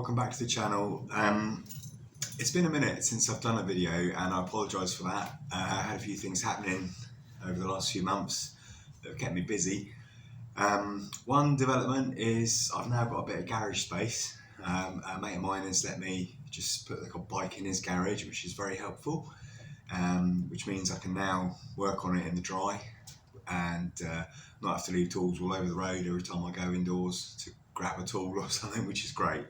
welcome back to the channel. It's been a minute since I've done a video and I apologise for that. I had a few things happening over the last few months that have kept me busy. One development is I've now got a bit of garage space. A mate of mine has let me just put the bike in his garage, which is very helpful, which means I can now work on it in the dry and not have to leave tools all over the road every time I go indoors to grab a tool or something, which is great.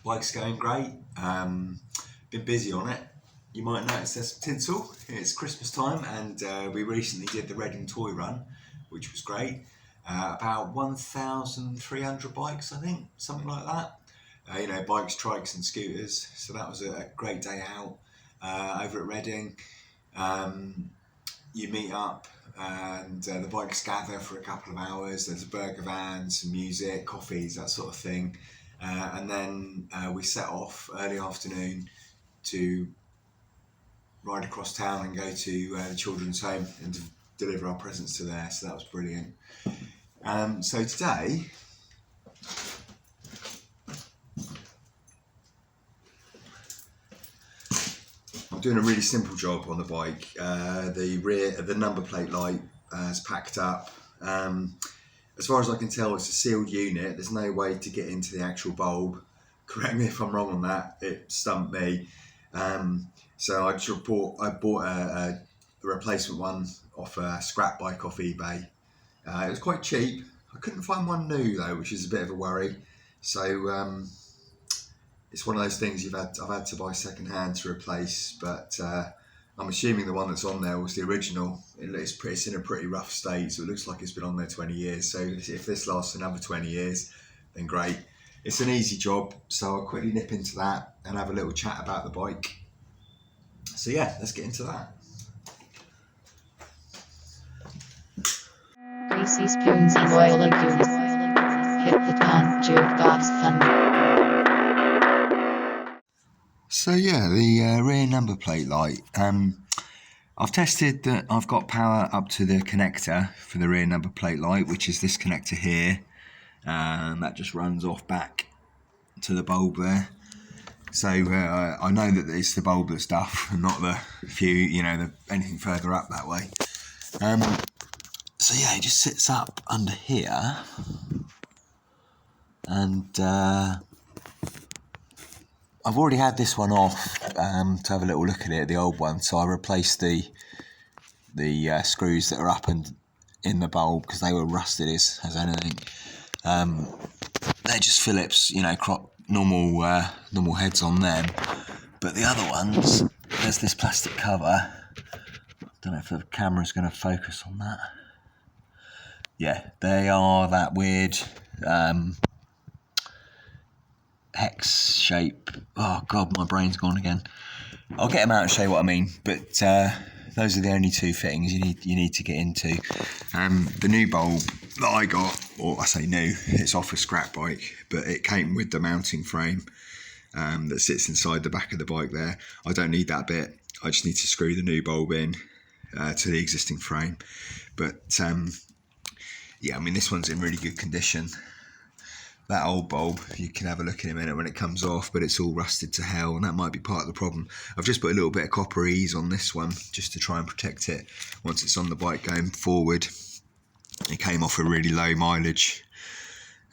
Bike's going great. Been busy on it. You might notice there's some tinsel. It's Christmas time and we recently did the Reading toy run, which was great. About 1,300 bikes, I think, something like that. Bikes, trikes and scooters. So that was a great day out over at Reading. You meet up and the bikes gather for a couple of hours. There's a burger van, some music, coffees, that sort of thing. And then we set off early afternoon to ride across town and go to the children's home and to deliver our presents to there. So that was brilliant. So today, I'm doing a really simple job on the bike. The number plate light is packed up. As far as I can tell, it's a sealed unit. There's no way to get into the actual bulb. Correct me if I'm wrong on that. It stumped me. So I bought a replacement one off a scrap bike off eBay. It was quite cheap. I couldn't find one new though, which is a bit of a worry. So it's one of those things I've had to buy second hand to replace. But I'm assuming the one that's on there was the original. It's in a pretty rough state, so it looks like it's been on there 20 years. So if this lasts another 20 years, then great. It's an easy job, so I'll quickly nip into that and have a little chat about the bike. So yeah, let's get into that. Greasy spoons and oil lagoons. Hit the pan, jukebox fun. So yeah, the rear number plate light. I've tested that I've got power up to the connector for the rear number plate light, which is this connector here. That just runs off back to the bulb there. So I know that it's the bulb that's stuff and not the anything further up that way. So yeah, it just sits up under here and I've already had this one off to have a little look at it, the old one. So I replaced the screws that are up and in the bulb because they were rusted as anything. They're just Phillips, normal heads on them. But the other ones, there's this plastic cover. I don't know if the camera's going to focus on that. Yeah, they are that weird hex shape. Oh god, my brain's gone again. I'll get them out and show you what I mean. But those are the only two fittings you need to get into. The new bulb that I got, or I say new, it's off a scrap bike, but it came with the mounting frame that sits inside the back of the bike there. I don't need that bit. I just need to screw the new bulb in to the existing frame. But yeah, I mean, this one's in really good condition. That old bulb, you can have a look in a minute when it comes off, but it's all rusted to hell, and that might be part of the problem. I've just put a little bit of copper ease on this one, just to try and protect it once it's on the bike going forward. It came off a really low mileage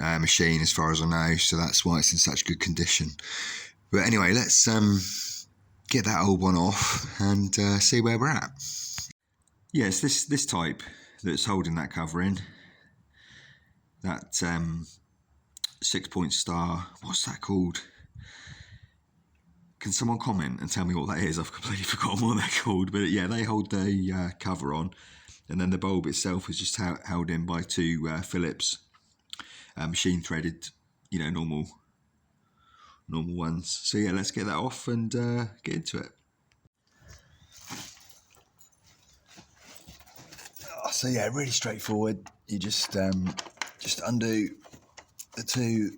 machine, as far as I know, so that's why it's in such good condition. But anyway, let's get that old one off and see where we're at. Yeah, it's this type that's holding that cover in. That 6-point star, what's that called? Can someone comment and tell me what that is? I've completely forgotten what they're called, but yeah, they hold the cover on, and then the bulb itself is just held in by two Phillips machine threaded, normal ones. So yeah, let's get that off and get into it. So yeah, really straightforward. You just undo the two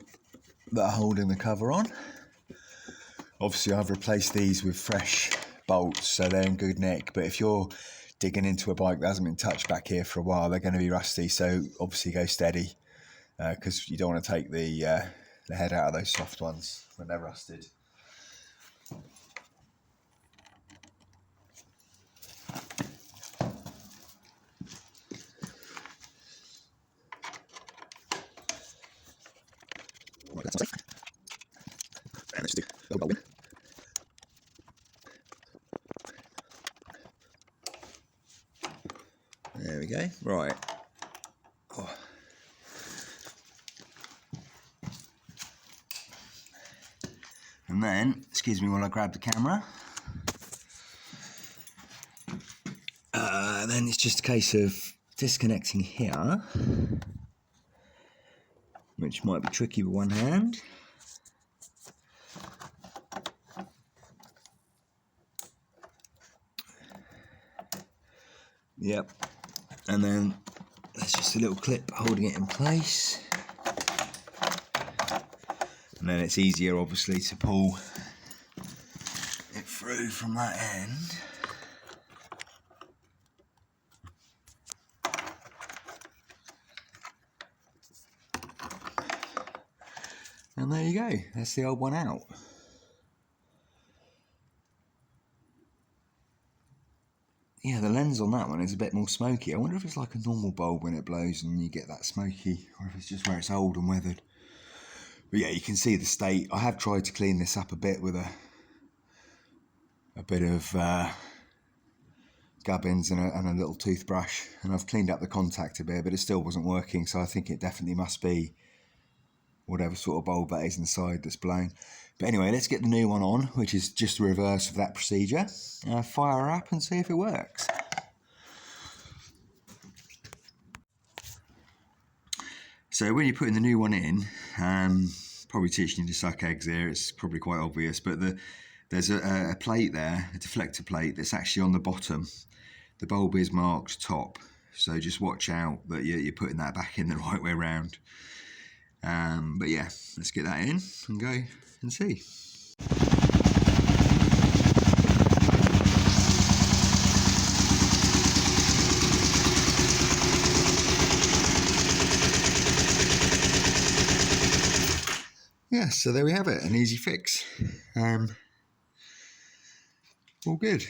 that are holding the cover on. Obviously I've replaced these with fresh bolts, so they're in good nick, but if you're digging into a bike that hasn't been touched back here for a while, they're going to be rusty, so obviously go steady, because you don't want to take the the head out of those soft ones when they're rusted. Right, that's safe. And let's do a little bulb in. There we go. Right. Oh. And then, excuse me while I grab the camera. Then it's just a case of disconnecting here, which might be tricky with one hand. Yep. And then there's just a little clip holding it in place. And then it's easier, obviously, to pull it through from that end. And there you go, that's the old one out. Yeah, the lens on that one is a bit more smoky. I wonder if it's like a normal bulb when it blows and you get that smoky, or if it's just where it's old and weathered. But yeah, you can see the state. I have tried to clean this up a bit with a bit of gubbins and a little toothbrush, and I've cleaned up the contact a bit, but it still wasn't working, so I think it definitely must be whatever sort of bulb that is inside that's blown. But anyway, let's get the new one on, which is just the reverse of that procedure. Fire her up and see if it works. So when you're putting the new one in, probably teaching you to suck eggs here, it's probably quite obvious, but there's a plate there, a deflector plate, that's actually on the bottom. The bulb is marked top, so just watch out that you're putting that back in the right way round. But yeah, let's get that in and go and see. Yeah, so there we have it, an easy fix. All good.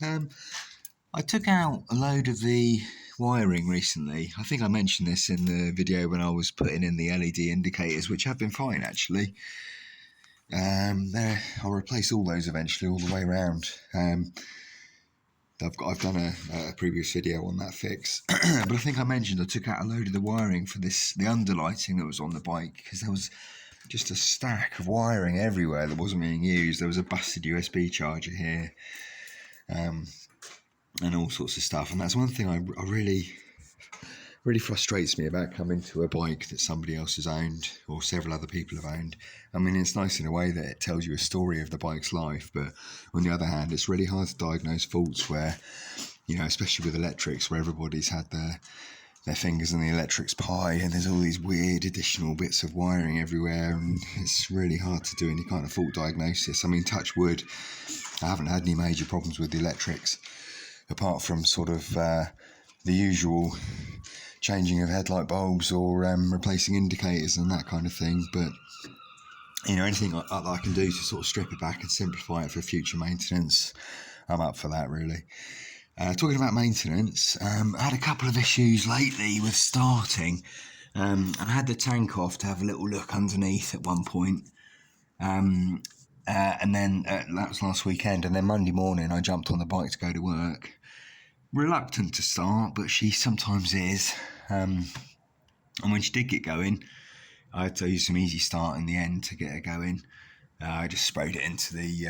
I took out a load of the wiring recently. I think I mentioned this in the video when I was putting in the LED indicators, which have been fine actually. I'll replace all those eventually, all the way around. I've done a previous video on that fix, but I think I mentioned I took out a load of the wiring for the underlighting that was on the bike, because there was just a stack of wiring everywhere that wasn't being used. There was a busted USB charger here, and all sorts of stuff. And that's one thing I really frustrates me about coming to a bike that somebody else has owned or several other people have owned. I mean, it's nice in a way that it tells you a story of the bike's life, but on the other hand, it's really hard to diagnose faults where, you know, especially with electrics, where everybody's had their fingers in the electric's pie and there's all these weird additional bits of wiring everywhere, and it's really hard to do any kind of fault diagnosis. I mean, touch wood, I haven't had any major problems with the electrics, apart from sort of the usual changing of headlight bulbs or replacing indicators and that kind of thing. But, you know, anything that I can do to sort of strip it back and simplify it for future maintenance, I'm up for that, really. Talking about maintenance, I had a couple of issues lately with starting. I had the tank off to have a little look underneath at one point, and then that was last weekend, and then Monday morning I jumped on the bike to go to work. Reluctant to start, but she sometimes is. And when she did get going, I had to use some easy start in the end to get her going. I just sprayed it into the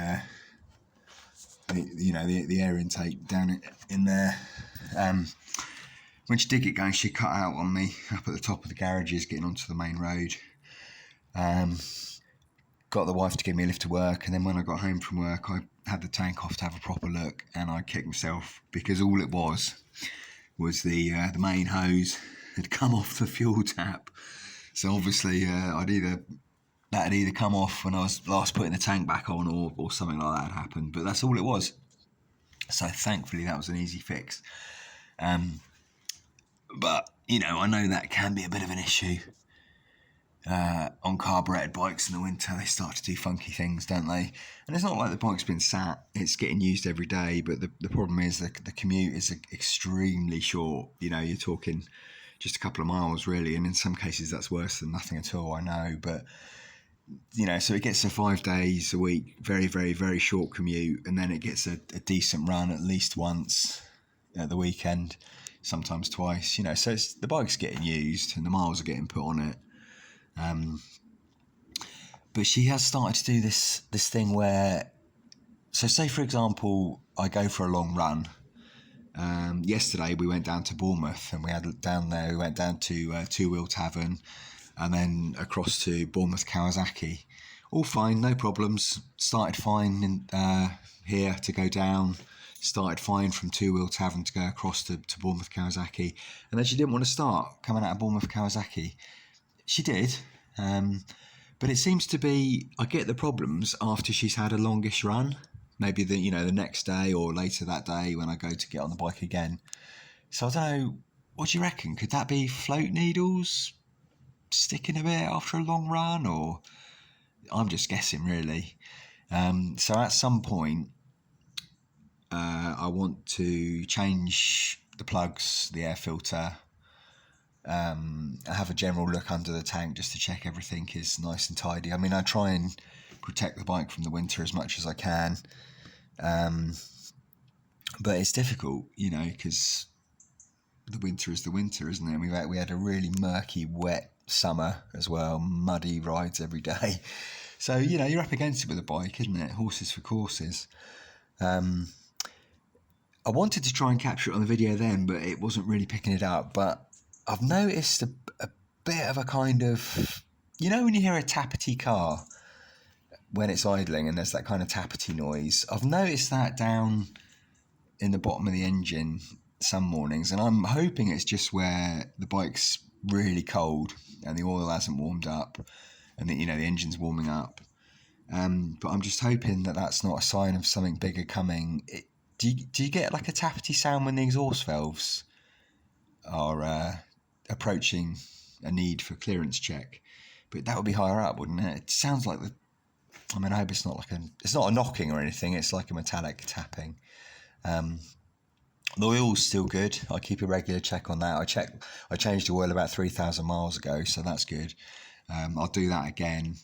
air intake down in there. When she did get going, she cut out on me up at the top of the garages getting onto the main road. Got the wife to give me a lift to work, and then when I got home from work, I had the tank off to have a proper look, and I kicked myself because all it was the main hose had come off the fuel tap. So obviously that had either come off when I was last putting the tank back on, or something like that had happened. But that's all it was. So thankfully that was an easy fix. But you know, I know that can be a bit of an issue. on carburetted bikes in the winter, they start to do funky things, don't they? And it's not like the bike's been sat, it's getting used every day, but the problem is the commute is extremely short. You know, you're talking just a couple of miles really, and in some cases that's worse than nothing at all, I know. But you know, so it gets to 5 days a week, very, very, very short commute, and then it gets a decent run at least once at the weekend, sometimes twice, you know, so the bike's getting used and the miles are getting put on it. But she has started to do this thing where, so say for example, I go for a long run. Yesterday we went down to Bournemouth, and we went down to Two Wheel Tavern, and then across to Bournemouth Kawasaki. All fine, no problems. Started fine here to go down. Started fine from Two Wheel Tavern to go across to Bournemouth Kawasaki. And then she didn't want to start coming out of Bournemouth Kawasaki. She did. But it seems to be, I get the problems after she's had a longish run. Maybe the next day or later that day when I go to get on the bike again. So I don't know, what do you reckon? Could that be float needles sticking a bit after a long run, or I'm just guessing really. So at some point I want to change the plugs, the air filter, have a general look under the tank just to check everything is nice and tidy. I mean, I try and protect the bike from the winter as much as I can, but it's difficult, you know, because the winter is the winter, isn't it? We had a really murky, wet summer as well, muddy rides every day. So, you know, you're up against it with a bike, isn't it? Horses for courses. I wanted to try and capture it on the video then, but it wasn't really picking it up. But I've noticed a bit of a kind of, you know, when you hear a tappity car when it's idling and there's that kind of tappity noise, I've noticed that down in the bottom of the engine some mornings, and I'm hoping it's just where the bike's really cold and the oil hasn't warmed up, and the engine's warming up. But I'm just hoping that that's not a sign of something bigger coming. Do you get like a tappity sound when the exhaust valves are approaching a need for clearance check? But that would be higher up, wouldn't it? It sounds like I hope it's not it's not a knocking or anything. It's like a metallic tapping. The oil's still good. I keep a regular check on that. I changed the oil about 3,000 miles ago, so that's good. I'll do that again,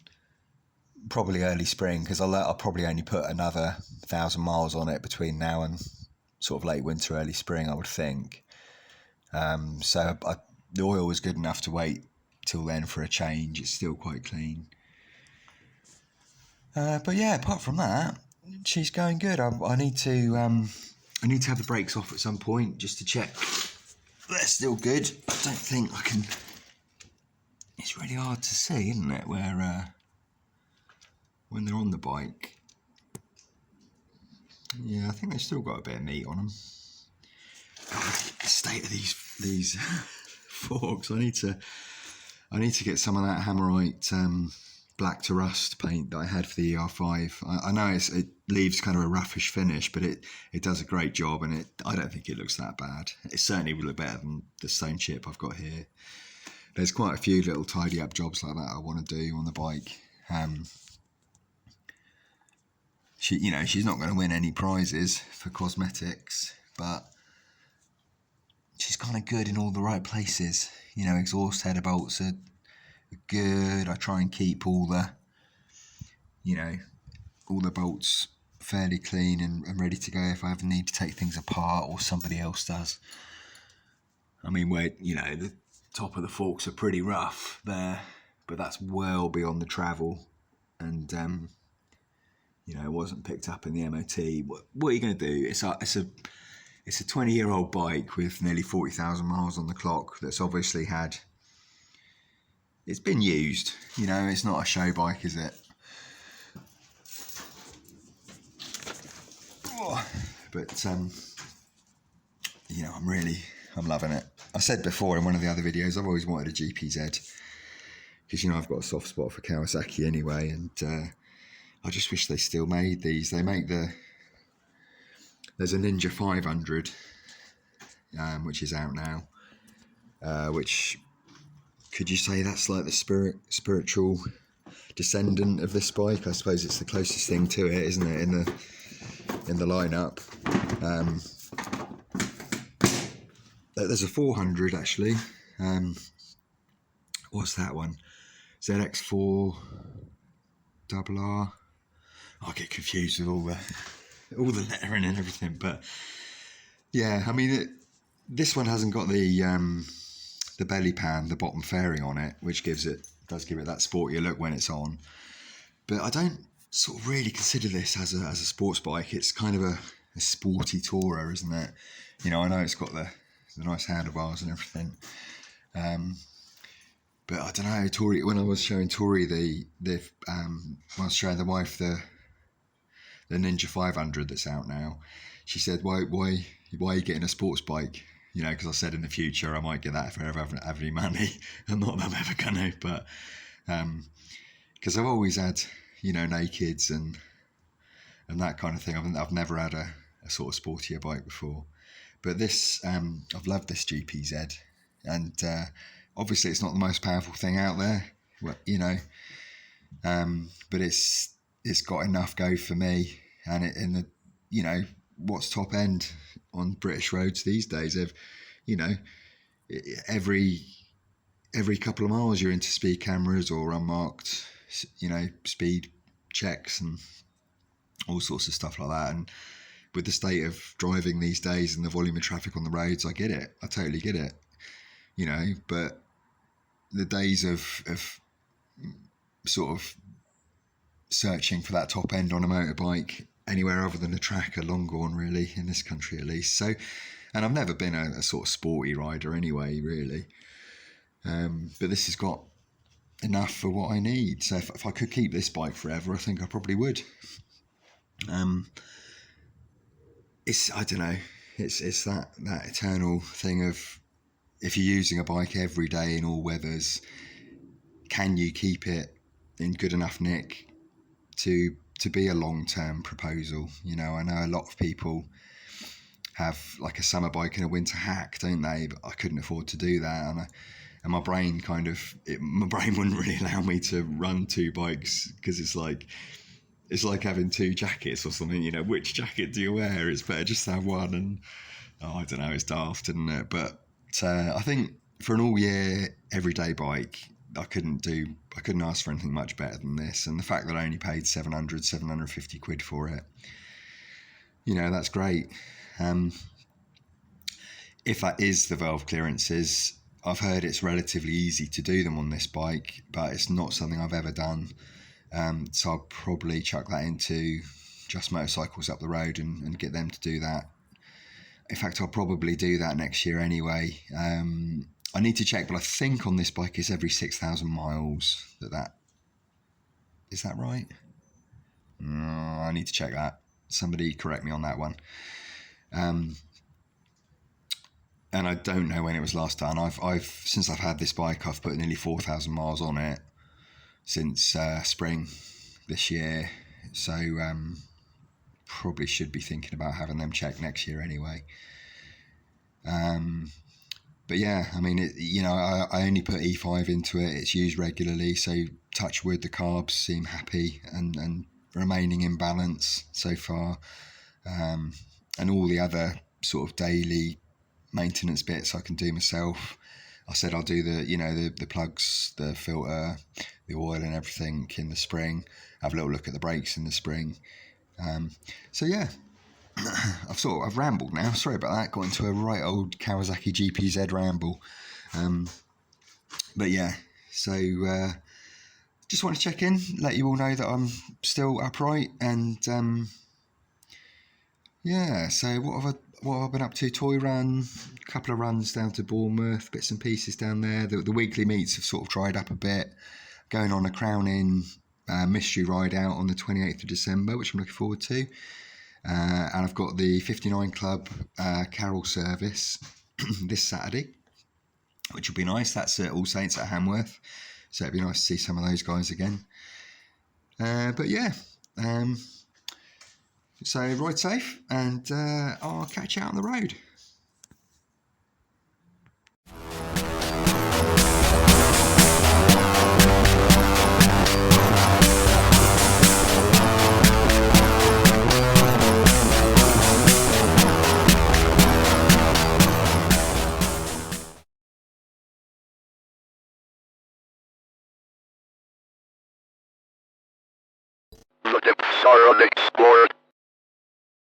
probably early spring, because I'll probably only put another 1,000 miles on it between now and sort of late winter, early spring, I would think. So the oil was good enough to wait till then for a change. It's still quite clean. But yeah, apart from that, she's going good. I need to have the brakes off at some point just to check they're still good. I don't think I can. It's really hard to see, isn't it, where when they're on the bike. Yeah, I think they've still got a bit of meat on them. The state of these forks. I need to get some of that Hammerite black to rust paint that I had for the ER5. I know it leaves kind of a roughish finish, but it does a great job, and I don't think it looks that bad. It certainly will look better than the stone chip I've got here. There's quite a few little tidy up jobs like that I want to do on the bike. She's not going to win any prizes for cosmetics, but she's kind of good in all the right places. You know, exhaust header bolts are good. I try and keep all the bolts fairly clean and ready to go if I ever need to take things apart or somebody else does. I mean, where, the top of the forks are pretty rough there, but that's well beyond the travel, and it wasn't picked up in the MOT. What are you going to do? It's a 20-year-old bike with nearly 40,000 miles on the clock that's obviously it's been used. It's not a show bike, is it? But I'm loving it. I said before in one of the other videos, I've always wanted a GPZ because I've got a soft spot for Kawasaki anyway, and I just wish they still made these. They make there's a Ninja 500 which is out now, which could you say that's like the spiritual descendant of this bike? I suppose it's the closest thing to it, isn't it, in the lineup. There's a 400 actually. What's that one? ZX4 RR. I get confused with all the lettering and everything, but yeah, I mean this one hasn't got the belly pan, the bottom fairing on it, which does give it that sportier look when it's on. But I don't sort of really consider this as a sports bike. It's kind of a sporty tourer, isn't it? You know, I know it's got the nice handlebars and everything. But I don't know, Tori. When I was showing Tori when I was showing the wife the Ninja 500 that's out now, she said, "Why are you getting a sports bike?" You know, because I said in the future I might get that if I ever have any money. And not that I'm ever gonna, but because I've always had, you know, nakeds and that kind of thing. I've never had a sort of sportier bike before. But this, I've loved this GPZ, and obviously it's not the most powerful thing out there, you know, but it's got enough go for me, and you know, what's top end on British roads these days? You know, every couple of miles you're into speed cameras or unmarked, you know, speed checks and all sorts of stuff like that. And with the state of driving these days and the volume of traffic on the roads, I get it. I totally get it. You know, but the days of sort of searching for that top end on a motorbike anywhere other than a track are long gone, really, in this country at least. So, and I've never been a sort of sporty rider anyway, really. But this has got enough for what I need. So if I could keep this bike forever, I think I probably would. I don't know. It's that eternal thing of, if you're using a bike every day in all weathers, can you keep it in good enough nick to be a long-term proposal? You know, I know a lot of people have like a summer bike and a winter hack, don't they? But I couldn't afford to do that, and my brain my brain wouldn't really allow me to run two bikes, because it's like having two jackets or something. You know, which jacket do you wear? It's better just to have one. And I don't know, it's daft, isn't it? But I think for an all-year everyday bike, I couldn't ask for anything much better than this. And the fact that I only paid 750 quid for it, you know, that's great. If that is the valve clearances, I've heard it's relatively easy to do them on this bike, but it's not something I've ever done. So I'll probably chuck that into Just Motorcycles up the road and get them to do that. In fact, I'll probably do that next year anyway. I need to check, but I think on this bike it's every 6,000 miles. Is that right? I need to check that. Somebody correct me on that one. And I don't know when it was last done. Since I've had this bike, I've put nearly 4,000 miles on it since spring this year. So probably should be thinking about having them checked next year anyway. But yeah, I mean, I only put E5 into it. It's used regularly, so touch wood, the carbs seem happy and remaining in balance so far. And all the other sort of daily maintenance bits I can do myself. I said I'll do the plugs, the filter, the oil and everything in the spring. Have a little look at the brakes in the spring. So yeah, I've rambled now. Sorry about that. Got into a right old Kawasaki GPZ ramble. But yeah, so just want to check in, let you all know that I'm still upright, and yeah. So what have I been up to? Toy run, a couple of runs down to Bournemouth, bits and pieces down there. The weekly meets have sort of dried up a bit. Going on a crowning mystery ride out on the 28th of December, which I'm looking forward to. And I've got the 59 Club carol service this Saturday, which will be nice. That's at All Saints at Hanworth, so it'd be nice to see some of those guys again. But yeah, so ride safe, and I'll catch you out on the road. car unexplored.